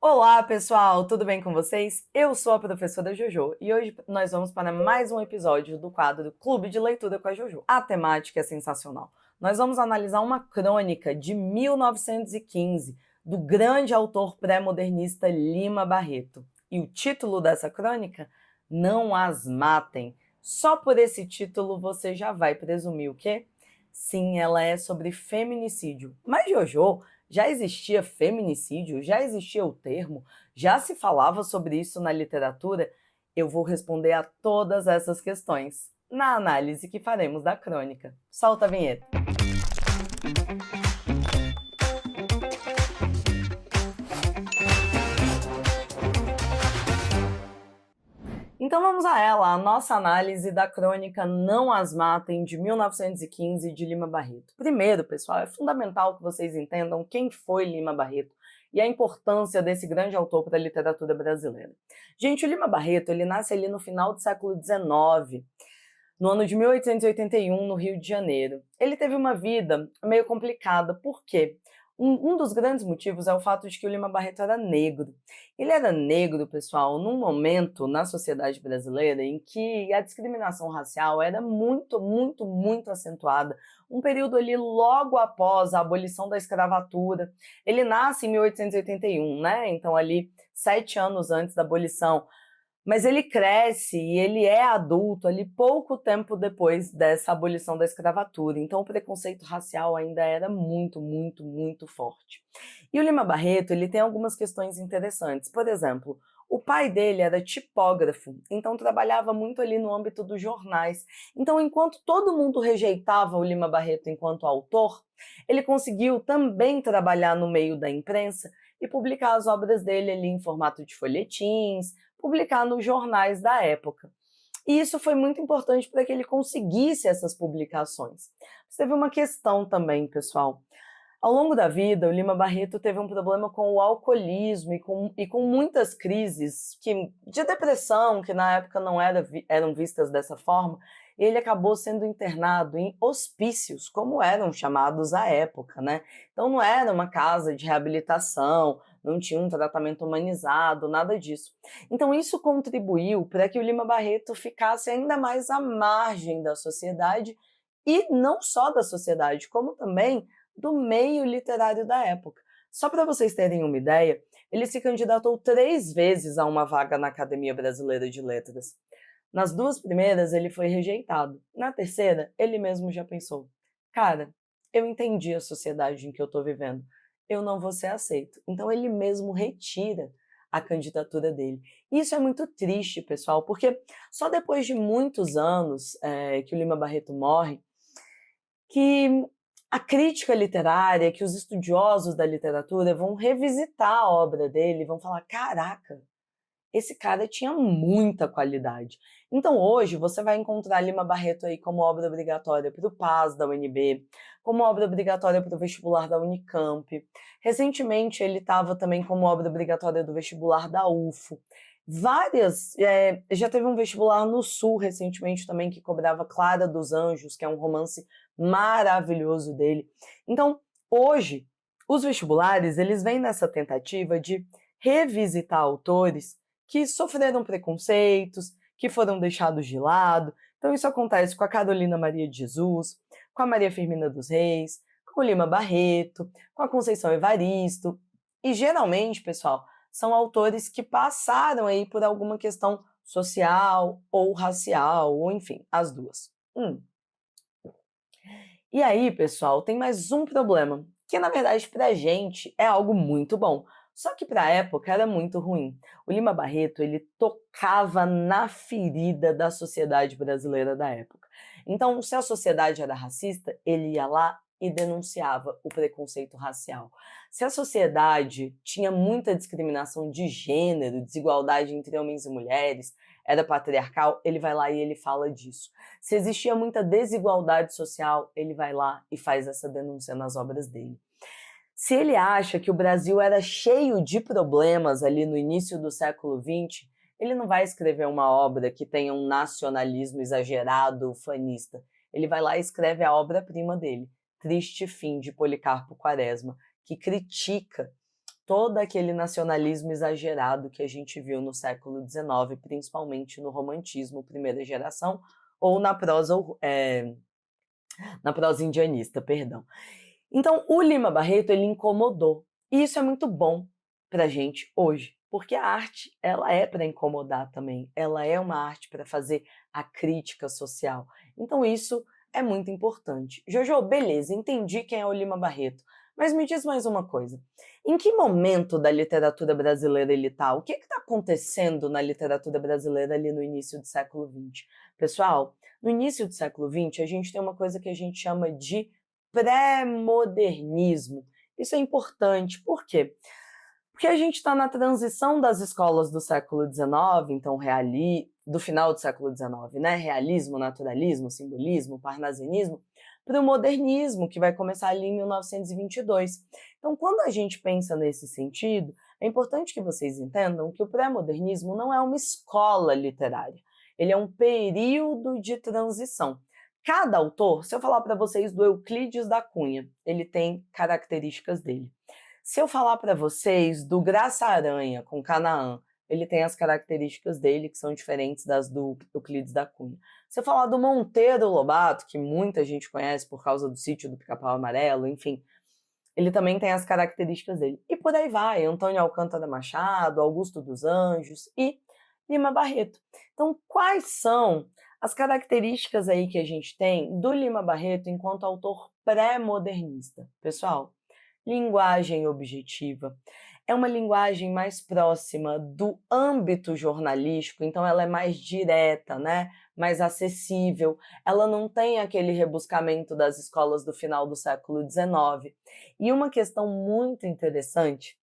Olá, pessoal, tudo bem com vocês? Eu sou a professora Jojo e hoje nós vamos para mais um episódio do quadro Clube de Leitura com a Jojo. A temática é sensacional. Nós vamos analisar uma crônica de 1915 do grande autor pré-modernista Lima Barreto. E o título dessa crônica? Não as matem. Só por esse título você já vai presumir o quê? Sim, ela é sobre feminicídio. Mas Jojo, já existia feminicídio? Já existia o termo? Já se falava sobre isso na literatura? Eu vou responder a todas essas questões na análise que faremos da crônica. Solta a vinheta. Então vamos a ela, a nossa análise da crônica Não as Matem, de 1915, de Lima Barreto. Primeiro, pessoal, é fundamental que vocês entendam quem foi Lima Barreto e a importância desse grande autor para a literatura brasileira. Gente, o Lima Barreto, ele nasce ali no final do século XIX, no ano de 1881, no Rio de Janeiro. Ele teve uma vida meio complicada, por quê? Um dos grandes motivos é o fato de que o Lima Barreto era negro. Ele era negro, pessoal, num momento na sociedade brasileira em que a discriminação racial era muito acentuada. Um período ali logo após a abolição da escravatura. Ele nasce em 1881, né? Então ali 7 anos antes da abolição. Mas ele cresce e ele é adulto ali pouco tempo depois dessa abolição da escravatura. Então o preconceito racial ainda era muito forte. E o Lima Barreto, ele tem algumas questões interessantes. Por exemplo, o pai dele era tipógrafo, então trabalhava muito ali no âmbito dos jornais. Então, enquanto todo mundo rejeitava o Lima Barreto enquanto autor, ele conseguiu também trabalhar no meio da imprensa e publicar as obras dele ali em formato de folhetins, publicar nos jornais da época. E isso foi muito importante para que ele conseguisse essas publicações. Mas teve uma questão também, pessoal. Ao longo da vida, o Lima Barreto teve um problema com o alcoolismo e com muitas crises de depressão, que na época não eram vistas dessa forma, e ele acabou sendo internado em hospícios, como eram chamados à época, né? Então não era uma casa de reabilitação, não tinha um tratamento humanizado, nada disso. Então isso contribuiu para que o Lima Barreto ficasse ainda mais à margem da sociedade, e não só da sociedade, como também do meio literário da época. Só para vocês terem uma ideia, ele se candidatou 3 vezes a uma vaga na Academia Brasileira de Letras. Nas 2 primeiras, ele foi rejeitado. Na terceira, ele mesmo já pensou: cara, eu entendi a sociedade em que eu estou vivendo, eu não vou ser aceito. Então ele mesmo retira a candidatura dele. E isso é muito triste, pessoal, porque só depois de muitos anos que o Lima Barreto morre, que a crítica literária, que os estudiosos da literatura vão revisitar a obra dele, vão falar: caraca, esse cara tinha muita qualidade. Então hoje você vai encontrar Lima Barreto aí como obra obrigatória para o PAS da UNB, como obra obrigatória para o vestibular da Unicamp. Recentemente ele estava também como obra obrigatória do vestibular da UFO. Já teve um vestibular no Sul recentemente também que cobrava Clara dos Anjos, que é um romance maravilhoso dele. Então, hoje, os vestibulares, eles vêm nessa tentativa de revisitar autores que sofreram preconceitos, que foram deixados de lado. Então isso acontece com a Carolina Maria de Jesus, com a Maria Firmina dos Reis, com o Lima Barreto, com a Conceição Evaristo. E geralmente, pessoal, são autores que passaram aí por alguma questão social ou racial, ou enfim, as duas. E aí, pessoal, tem mais um problema, que na verdade pra gente é algo muito bom, só que pra época era muito ruim. O Lima Barreto, ele tocava na ferida da sociedade brasileira da época. Então, se a sociedade era racista, ele ia lá e denunciava o preconceito racial. Se a sociedade tinha muita discriminação de gênero, desigualdade entre homens e mulheres, era patriarcal, ele vai lá e ele fala disso. Se existia muita desigualdade social, ele vai lá e faz essa denúncia nas obras dele. Se ele acha que o Brasil era cheio de problemas ali no início do século XX, ele não vai escrever uma obra que tenha um nacionalismo exagerado, ufanista. Ele vai lá e escreve a obra-prima dele, Triste Fim, de Policarpo Quaresma, que critica todo aquele nacionalismo exagerado que a gente viu no século XIX, principalmente no romantismo primeira geração, ou na prosa indianista, perdão. Então, o Lima Barreto, ele incomodou. E isso é muito bom pra gente hoje, porque a arte, ela é para incomodar também, ela é uma arte para fazer a crítica social. Então, isso é muito importante. Jojo, beleza, entendi quem é o Lima Barreto, mas me diz mais uma coisa. Em que momento da literatura brasileira ele está? O que está acontecendo na literatura brasileira ali no início do século XX? Pessoal, no início do século XX, a gente tem uma coisa que a gente chama de pré-modernismo. Isso é importante, por quê? Porque a gente está na transição das escolas do século XIX, então do final do século XIX, né? Realismo, naturalismo, simbolismo, parnasianismo, para o modernismo, que vai começar ali em 1922. Então, quando a gente pensa nesse sentido, é importante que vocês entendam que o pré-modernismo não é uma escola literária, ele é um período de transição. Cada autor, se eu falar para vocês do Euclides da Cunha, ele tem características dele. Se eu falar para vocês do Graça Aranha com Canaã, ele tem as características dele que são diferentes das do Euclides da Cunha. Se eu falar do Monteiro Lobato, que muita gente conhece por causa do Sítio do Pica-Pau Amarelo, enfim, ele também tem as características dele. E por aí vai, Antônio Alcântara Machado, Augusto dos Anjos e Lima Barreto. Então, quais são as características aí que a gente tem do Lima Barreto enquanto autor pré-modernista? Pessoal, linguagem objetiva. É uma linguagem mais próxima do âmbito jornalístico, então ela é mais direta, né? Mais acessível. Ela não tem aquele rebuscamento das escolas do final do século XIX. E uma questão muito interessante,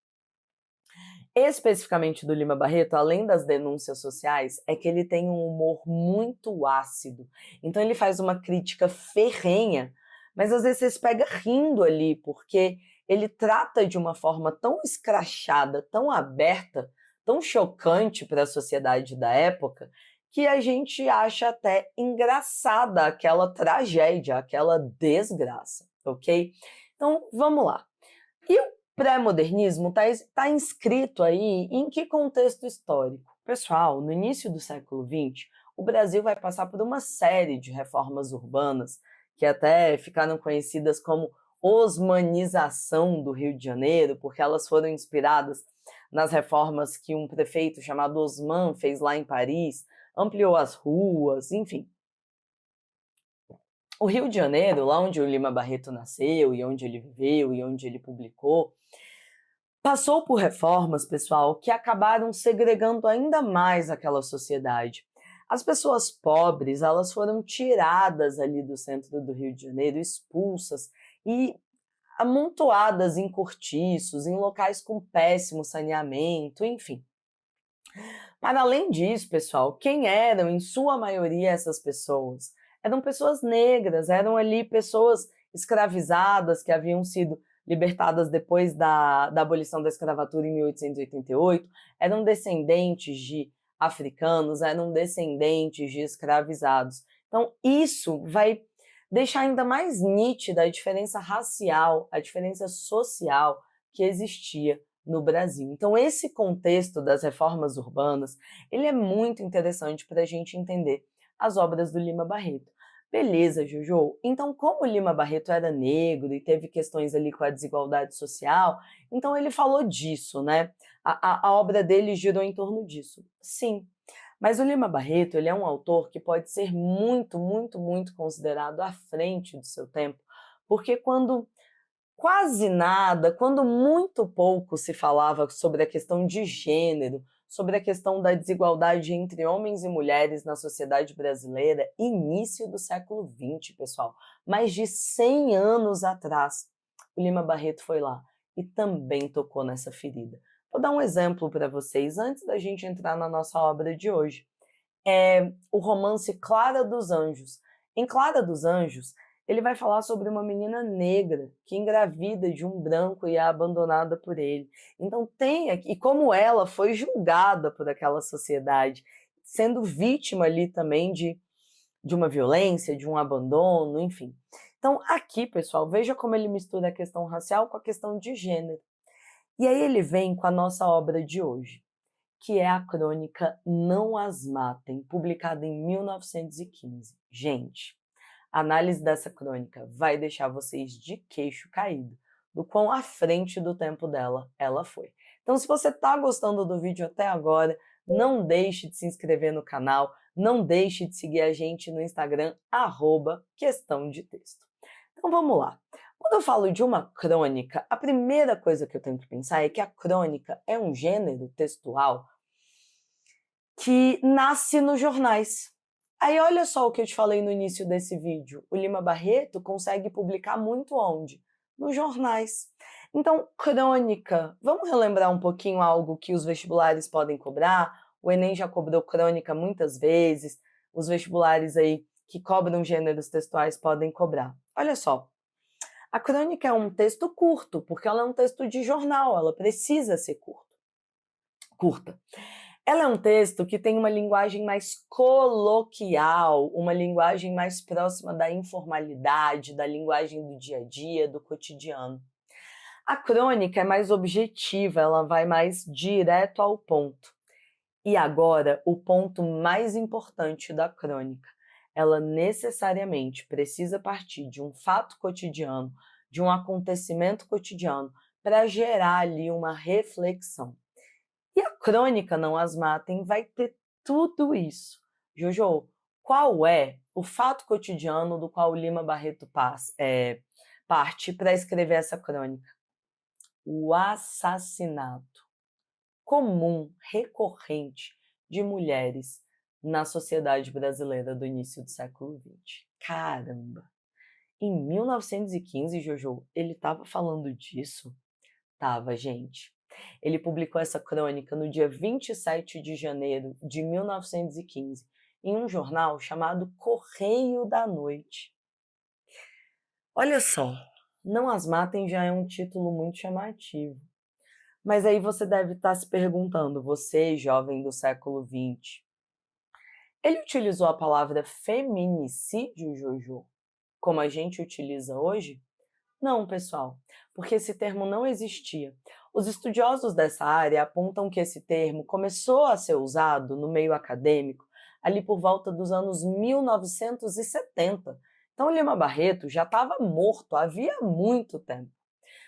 especificamente do Lima Barreto, além das denúncias sociais, é que ele tem um humor muito ácido. Então ele faz uma crítica ferrenha, mas às vezes você se pega rindo ali, porque ele trata de uma forma tão escrachada, tão aberta, tão chocante para a sociedade da época, que a gente acha até engraçada aquela tragédia, aquela desgraça, ok? Então, vamos lá. E o pré-modernismo está inscrito aí em que contexto histórico? Pessoal, no início do século XX, o Brasil vai passar por uma série de reformas urbanas que até ficaram conhecidas como osmanização do Rio de Janeiro, porque elas foram inspiradas nas reformas que um prefeito chamado Osman fez lá em Paris, ampliou as ruas, enfim. O Rio de Janeiro, lá onde o Lima Barreto nasceu e onde ele viveu e onde ele publicou, passou por reformas, pessoal, que acabaram segregando ainda mais aquela sociedade. As pessoas pobres, elas foram tiradas ali do centro do Rio de Janeiro, expulsas e amontoadas em cortiços, em locais com péssimo saneamento, enfim. Para além disso, pessoal, quem eram, em sua maioria, essas pessoas? Eram pessoas negras, eram ali pessoas escravizadas que haviam sido libertadas depois da abolição da escravatura em 1888, eram descendentes de africanos, eram descendentes de escravizados. Então, isso vai deixar ainda mais nítida a diferença racial, a diferença social que existia no Brasil. Então, esse contexto das reformas urbanas, ele é muito interessante para a gente entender as obras do Lima Barreto. Beleza, Jojo? Então, como o Lima Barreto era negro e teve questões ali com a desigualdade social, então ele falou disso, né? A obra dele girou em torno disso. Sim, mas o Lima Barreto, ele é um autor que pode ser muito, muito, muito considerado à frente do seu tempo, porque quando quase nada, quando muito pouco se falava sobre a questão de gênero, sobre a questão da desigualdade entre homens e mulheres na sociedade brasileira, início do século XX, pessoal, mais de 100 anos atrás, o Lima Barreto foi lá e também tocou nessa ferida. Vou dar um exemplo para vocês antes da gente entrar na nossa obra de hoje. É o romance Clara dos Anjos. Em Clara dos Anjos, ele vai falar sobre uma menina negra que engravida de um branco e é abandonada por ele. Então tem aqui, e como ela foi julgada por aquela sociedade, sendo vítima ali também de uma violência, de um abandono, enfim. Então aqui, pessoal, veja como ele mistura a questão racial com a questão de gênero. E aí ele vem com a nossa obra de hoje, que é a crônica Não As Matem, publicada em 1915. Gente, a análise dessa crônica vai deixar vocês de queixo caído do quão à frente do tempo dela ela foi. Então, se você está gostando do vídeo até agora, não deixe de se inscrever no canal, não deixe de seguir a gente no Instagram, @questão de texto. Então vamos lá. Quando eu falo de uma crônica, a primeira coisa que eu tenho que pensar é que a crônica é um gênero textual que nasce nos jornais. Aí olha só o que eu te falei no início desse vídeo. O Lima Barreto consegue publicar muito onde? Nos jornais. Então, crônica. Vamos relembrar um pouquinho algo que os vestibulares podem cobrar? O Enem já cobrou crônica muitas vezes. Os vestibulares aí que cobram gêneros textuais podem cobrar. Olha só. A crônica é um texto curto, porque ela é um texto de jornal, ela precisa ser curta. Ela é um texto que tem uma linguagem mais coloquial, uma linguagem mais próxima da informalidade, da linguagem do dia a dia, do cotidiano. A crônica é mais objetiva, ela vai mais direto ao ponto. E agora, o ponto mais importante da crônica. Ela necessariamente precisa partir de um fato cotidiano, de um acontecimento cotidiano, para gerar ali uma reflexão. E a crônica Não As Matem vai ter tudo isso. Jojo, qual é o fato cotidiano do qual o Lima Barreto parte para escrever essa crônica? O assassinato comum, recorrente de mulheres na sociedade brasileira do início do século XX. Caramba! Em 1915, Jojo, ele estava falando disso? Tava, gente. Ele publicou essa crônica no dia 27 de janeiro de 1915, em um jornal chamado Correio da Noite. Olha só, Não As Matem já é um título muito chamativo. Mas aí você deve estar se perguntando, você, jovem do século XX, ele utilizou a palavra feminicídio, Jojo, como a gente utiliza hoje? Não, pessoal, porque esse termo não existia. Os estudiosos dessa área apontam que esse termo começou a ser usado no meio acadêmico ali por volta dos anos 1970. Então, Lima Barreto já estava morto havia muito tempo.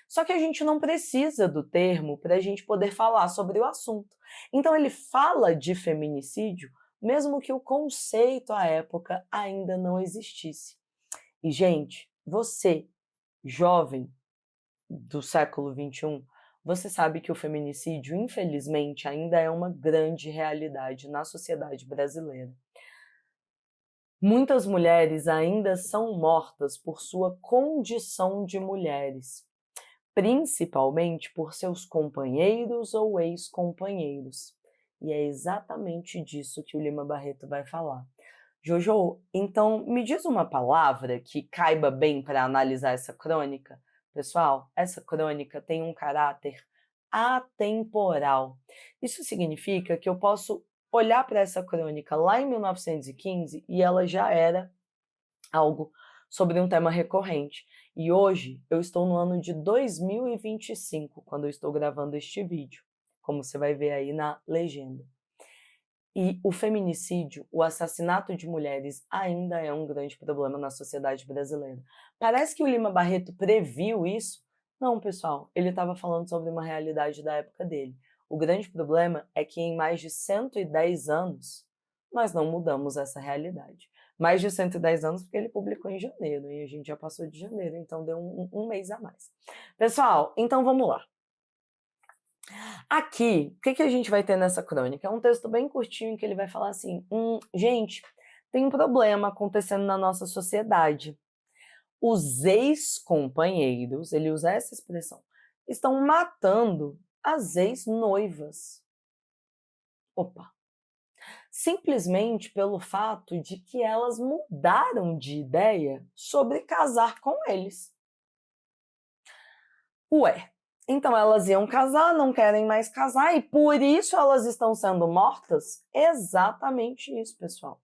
Só que a gente não precisa do termo para a gente poder falar sobre o assunto. Então, ele fala de feminicídio, mesmo que o conceito à época ainda não existisse. E, gente, você, jovem do século XXI, você sabe que o feminicídio, infelizmente, ainda é uma grande realidade na sociedade brasileira. Muitas mulheres ainda são mortas por sua condição de mulheres, principalmente por seus companheiros ou ex-companheiros. E é exatamente disso que o Lima Barreto vai falar. Jojo, então me diz uma palavra que caiba bem para analisar essa crônica? Pessoal, essa crônica tem um caráter atemporal. Isso significa que eu posso olhar para essa crônica lá em 1915 e ela já era algo sobre um tema recorrente. E hoje eu estou no ano de 2025, quando eu estou gravando este vídeo, como você vai ver aí na legenda. E o feminicídio, o assassinato de mulheres, ainda é um grande problema na sociedade brasileira. Parece que o Lima Barreto previu isso? Não, pessoal, ele estava falando sobre uma realidade da época dele. O grande problema é que em mais de 110 anos, nós não mudamos essa realidade. Mais de 110 anos porque ele publicou em janeiro, e a gente já passou de janeiro, então deu um mês a mais. Pessoal, então vamos lá. Aqui, o que a gente vai ter nessa crônica? É um texto bem curtinho que ele vai falar assim, gente, tem um problema acontecendo na nossa sociedade. Os ex-companheiros, ele usa essa expressão, estão matando as ex-noivas. Opa! Simplesmente pelo fato de que elas mudaram de ideia sobre casar com eles. Ué, então elas iam casar, não querem mais casar e por isso elas estão sendo mortas? Exatamente isso, pessoal.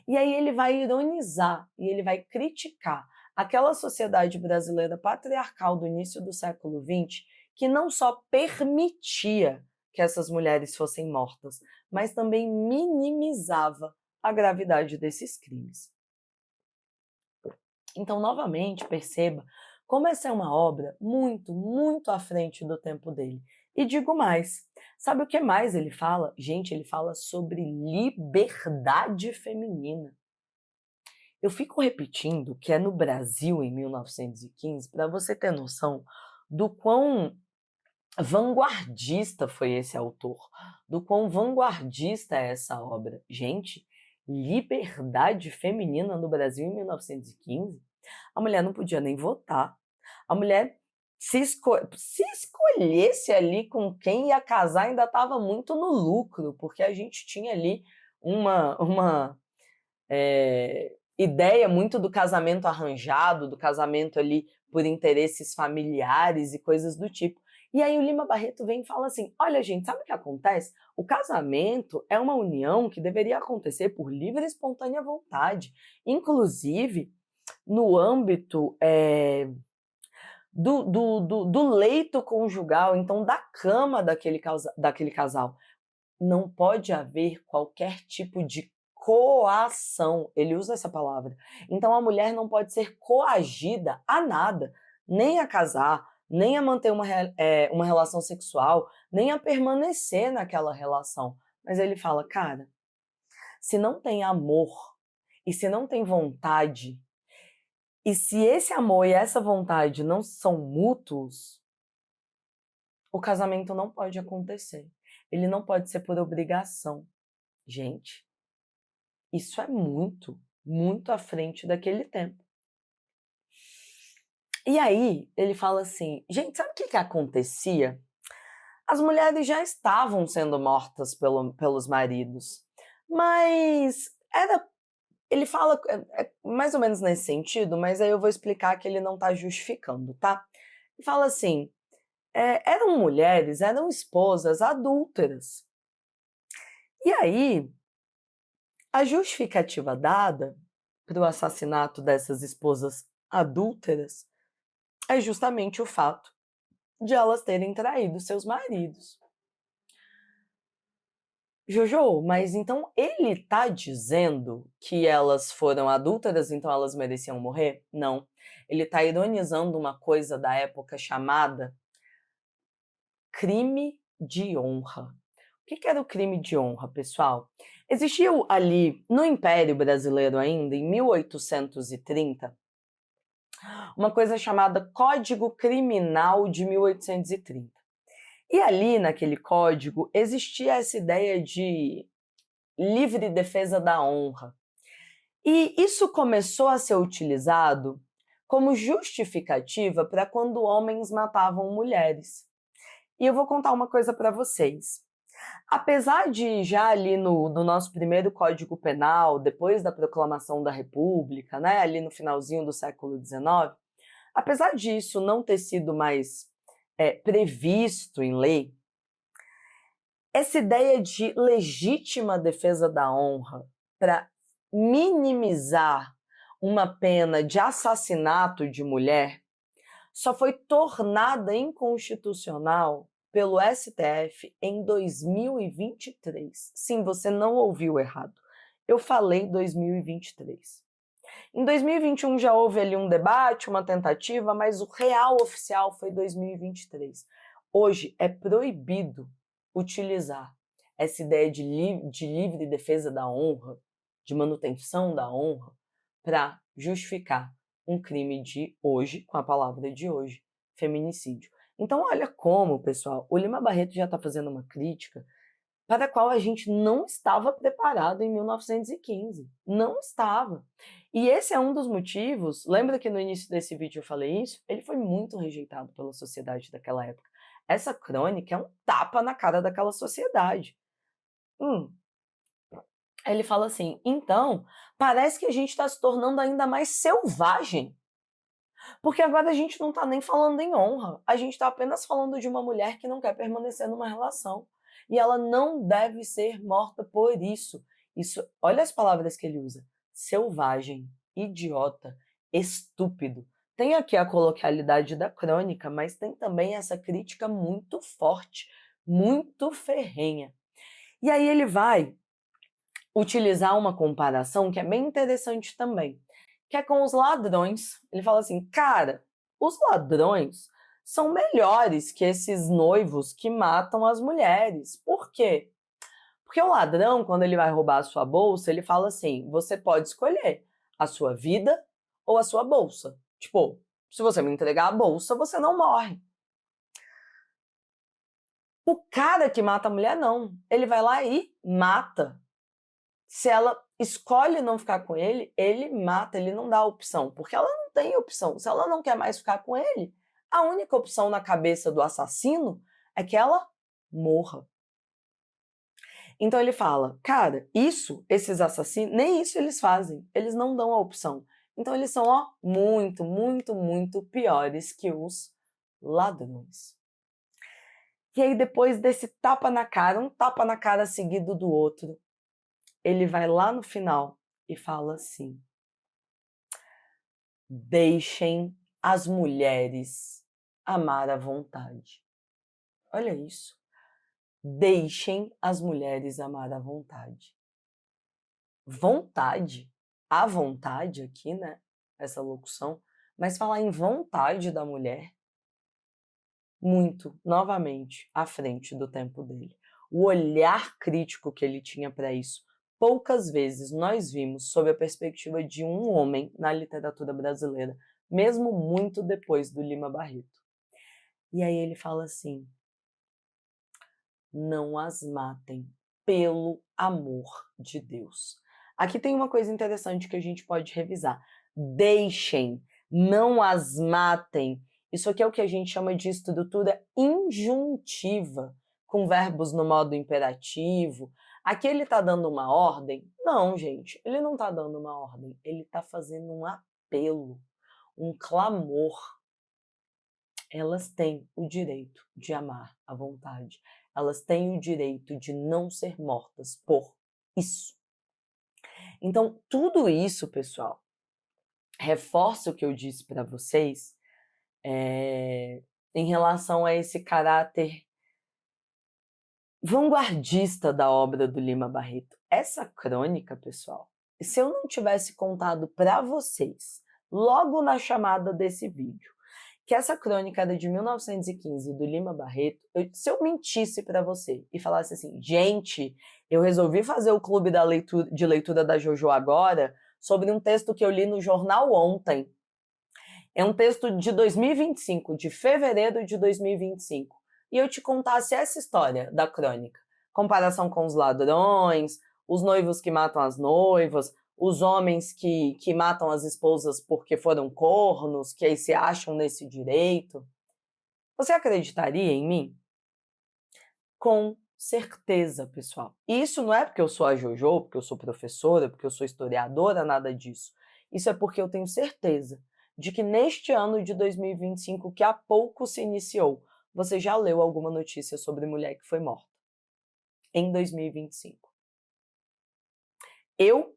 E aí ele vai ironizar e ele vai criticar aquela sociedade brasileira patriarcal do início do século XX que não só permitia que essas mulheres fossem mortas, mas também minimizava a gravidade desses crimes. Então, novamente, perceba como essa é uma obra muito, muito à frente do tempo dele. E digo mais, sabe o que mais ele fala? Gente, ele fala sobre liberdade feminina. Eu fico repetindo que é no Brasil, em 1915, para você ter noção do quão vanguardista foi esse autor, do quão vanguardista é essa obra. Gente, liberdade feminina no Brasil em 1915? A mulher não podia nem votar. A mulher, se escolhesse ali com quem ia casar, ainda estava muito no lucro, porque a gente tinha ali uma ideia muito do casamento arranjado, do casamento ali por interesses familiares e coisas do tipo. E aí o Lima Barreto vem e fala assim, olha gente, sabe o que acontece? O casamento é uma união que deveria acontecer por livre e espontânea vontade, inclusive no âmbito do leito conjugal, então da cama daquele casal. Não pode haver qualquer tipo de coação, ele usa essa palavra. Então a mulher não pode ser coagida a nada, nem a casar, nem a manter uma relação sexual, nem a permanecer naquela relação. Mas ele fala, cara, se não tem amor e se não tem vontade, e se esse amor e essa vontade não são mútuos, o casamento não pode acontecer. Ele não pode ser por obrigação. Gente, isso é muito, muito à frente daquele tempo. E aí, ele fala assim, gente, sabe o que acontecia? As mulheres já estavam sendo mortas pelos maridos, mas ele fala mais ou menos nesse sentido, mas aí eu vou explicar que ele não está justificando, tá? Ele fala assim, eram mulheres, eram esposas adúlteras. E aí, a justificativa dada para o assassinato dessas esposas adúlteras é justamente o fato de elas terem traído seus maridos. Jojo, mas então ele está dizendo que elas foram adúlteras, então elas mereciam morrer? Não. Ele está ironizando uma coisa da época chamada crime de honra. O que era o crime de honra, pessoal? Existiu ali, no Império Brasileiro ainda, em 1830, uma coisa chamada Código Criminal de 1830. E ali, naquele código, existia essa ideia de livre defesa da honra. E isso começou a ser utilizado como justificativa para quando homens matavam mulheres. E eu vou contar uma coisa para vocês. Apesar de já ali no nosso primeiro Código Penal, depois da proclamação da República, né, ali no finalzinho do século XIX, apesar disso não ter sido mais previsto em lei, essa ideia de legítima defesa da honra para minimizar uma pena de assassinato de mulher só foi tornada inconstitucional pelo STF em 2023. Sim, você não ouviu errado. Eu falei 2023. Em 2021 já houve ali um debate, uma tentativa, mas o real oficial foi 2023. Hoje é proibido utilizar essa ideia de livre defesa da honra, de manutenção da honra, para justificar um crime de hoje, com a palavra de hoje, feminicídio. Então, olha como, pessoal, o Lima Barreto já está fazendo uma crítica para a qual a gente não estava preparado em 1915. Não estava. E esse é um dos motivos, lembra que no início desse vídeo eu falei isso? Ele foi muito rejeitado pela sociedade daquela época. Essa crônica é um tapa na cara daquela sociedade. Ele fala assim, então, parece que a gente está se tornando ainda mais selvagem. Porque agora a gente não está nem falando em honra, a gente está apenas falando de uma mulher que não quer permanecer numa relação. E ela não deve ser morta por isso. Olha as palavras que ele usa. Selvagem, idiota, estúpido. Tem aqui a coloquialidade da crônica, mas tem também essa crítica muito forte, muito ferrenha. E aí ele vai utilizar uma comparação que é bem interessante também, que é com os ladrões. Ele fala assim, cara, os ladrões são melhores que esses noivos que matam as mulheres. Por quê? Porque o ladrão, quando ele vai roubar a sua bolsa, ele fala assim, você pode escolher a sua vida ou a sua bolsa. Tipo, se você me entregar a bolsa, você não morre. O cara que mata a mulher, não. Ele vai lá e mata. Se ela escolhe não ficar com ele, ele mata, ele não dá opção, porque ela não tem opção. Se ela não quer mais ficar com ele, a única opção na cabeça do assassino é que ela morra. Então ele fala, cara, esses assassinos, nem isso eles fazem, eles não dão a opção. Então eles são, ó, muito, muito, muito piores que os ladrões. E aí depois desse tapa na cara, um tapa na cara seguido do outro, ele vai lá no final e fala assim, deixem as mulheres amar à vontade. Olha isso. Deixem as mulheres amar à vontade. Vontade, a vontade aqui, né? Essa locução, mas falar em vontade da mulher, muito, novamente, à frente do tempo dele. O olhar crítico que ele tinha para isso, poucas vezes nós vimos sob a perspectiva de um homem na literatura brasileira, mesmo muito depois do Lima Barreto. E aí ele fala assim, não as matem, pelo amor de Deus. Aqui tem uma coisa interessante que a gente pode revisar. Deixem, não as matem. Isso aqui é o que a gente chama de estrutura injuntiva, com verbos no modo imperativo. Aqui ele está dando uma ordem? Não, gente, ele não está dando uma ordem. Ele está fazendo um apelo, um clamor. Elas têm o direito de amar à vontade. Elas têm o direito de não ser mortas por isso. Então, tudo isso, pessoal, reforça o que eu disse para vocês em relação a esse caráter vanguardista da obra do Lima Barreto. Essa crônica, pessoal, se eu não tivesse contado para vocês, logo na chamada desse vídeo, que essa crônica era de 1915 do Lima Barreto, se eu mentisse para você e falasse assim, gente, eu resolvi fazer o clube de leitura da JoJo agora sobre um texto que eu li no jornal ontem. É um texto de 2025, de fevereiro de 2025. E eu te contasse essa história da crônica. Comparação com os ladrões, os noivos que matam as noivas, os homens que matam as esposas porque foram cornos, que aí se acham nesse direito. Você acreditaria em mim? Com certeza, pessoal. E isso não é porque eu sou a JoJo, porque eu sou professora, porque eu sou historiadora, nada disso. Isso é porque eu tenho certeza de que neste ano de 2025, que há pouco se iniciou, você já leu alguma notícia sobre mulher que foi morta em 2025. Eu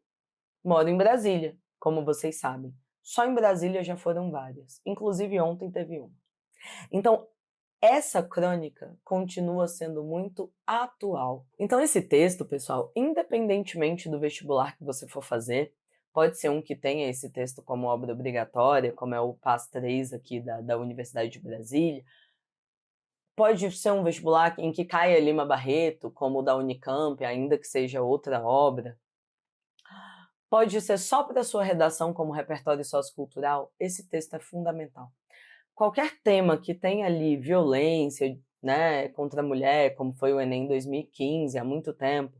moro em Brasília, como vocês sabem. Só em Brasília já foram várias. Inclusive ontem teve uma. Então, essa crônica continua sendo muito atual. Então, esse texto, pessoal, independentemente do vestibular que você for fazer, pode ser um que tenha esse texto como obra obrigatória, como é o PAS 3 aqui da Universidade de Brasília. Pode ser um vestibular em que caia Lima Barreto, como o da Unicamp, ainda que seja outra obra. Pode ser só para a sua redação como repertório sociocultural. Esse texto é fundamental. Qualquer tema que tenha ali violência, né, contra a mulher, como foi o Enem 2015, há muito tempo,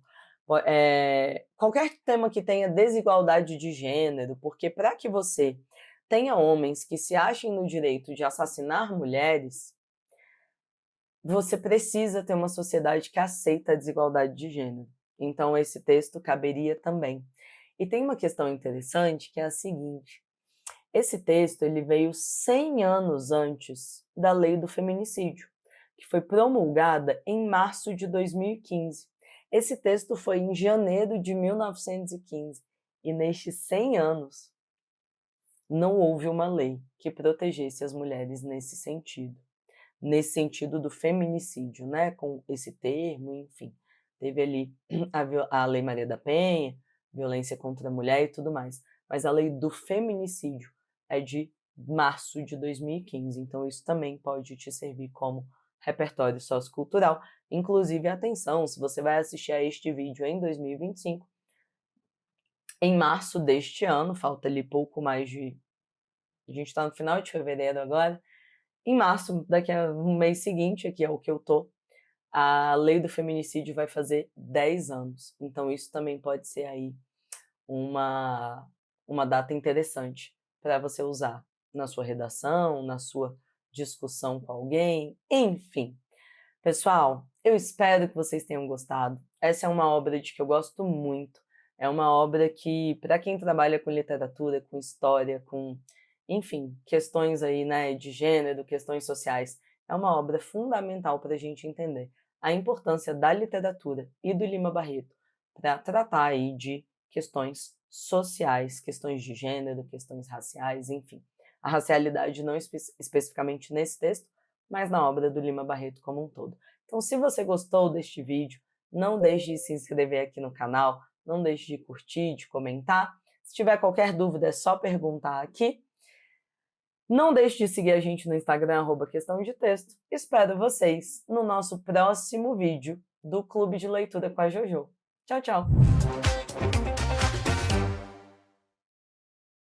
qualquer tema que tenha desigualdade de gênero, porque para que você tenha homens que se achem no direito de assassinar mulheres, você precisa ter uma sociedade que aceita a desigualdade de gênero. Então esse texto caberia também. E tem uma questão interessante que é a seguinte, esse texto ele veio 100 anos antes da lei do feminicídio, que foi promulgada em março de 2015. Esse texto foi em janeiro de 1915. E nestes 100 anos, não houve uma lei que protegesse as mulheres nesse sentido do feminicídio, né, com esse termo, enfim. Teve ali a Lei Maria da Penha, violência contra a mulher e tudo mais, mas a lei do feminicídio é de março de 2015, então isso também pode te servir como repertório sociocultural. Inclusive, atenção, se você vai assistir a este vídeo em 2025, em março deste ano, falta ali pouco mais de... A gente está no final de fevereiro agora. Em março, daqui a um mês seguinte, aqui é o que eu tô, a lei do feminicídio vai fazer 10 anos. Então isso também pode ser aí uma data interessante para você usar na sua redação, na sua discussão com alguém, enfim. Pessoal, eu espero que vocês tenham gostado. Essa é uma obra de que eu gosto muito. É uma obra que, para quem trabalha com literatura, com história, com, enfim, questões aí, né, de gênero, questões sociais, é uma obra fundamental para a gente entender a importância da literatura e do Lima Barreto para tratar aí de questões sociais, questões de gênero, questões raciais, enfim. A racialidade não especificamente nesse texto, mas na obra do Lima Barreto como um todo. Então, se você gostou deste vídeo, não deixe de se inscrever aqui no canal, não deixe de curtir, de comentar. Se tiver qualquer dúvida, é só perguntar aqui. Não deixe de seguir a gente no Instagram, @questão de texto. Espero vocês no nosso próximo vídeo do Clube de Leitura com a Jojo. Tchau, tchau!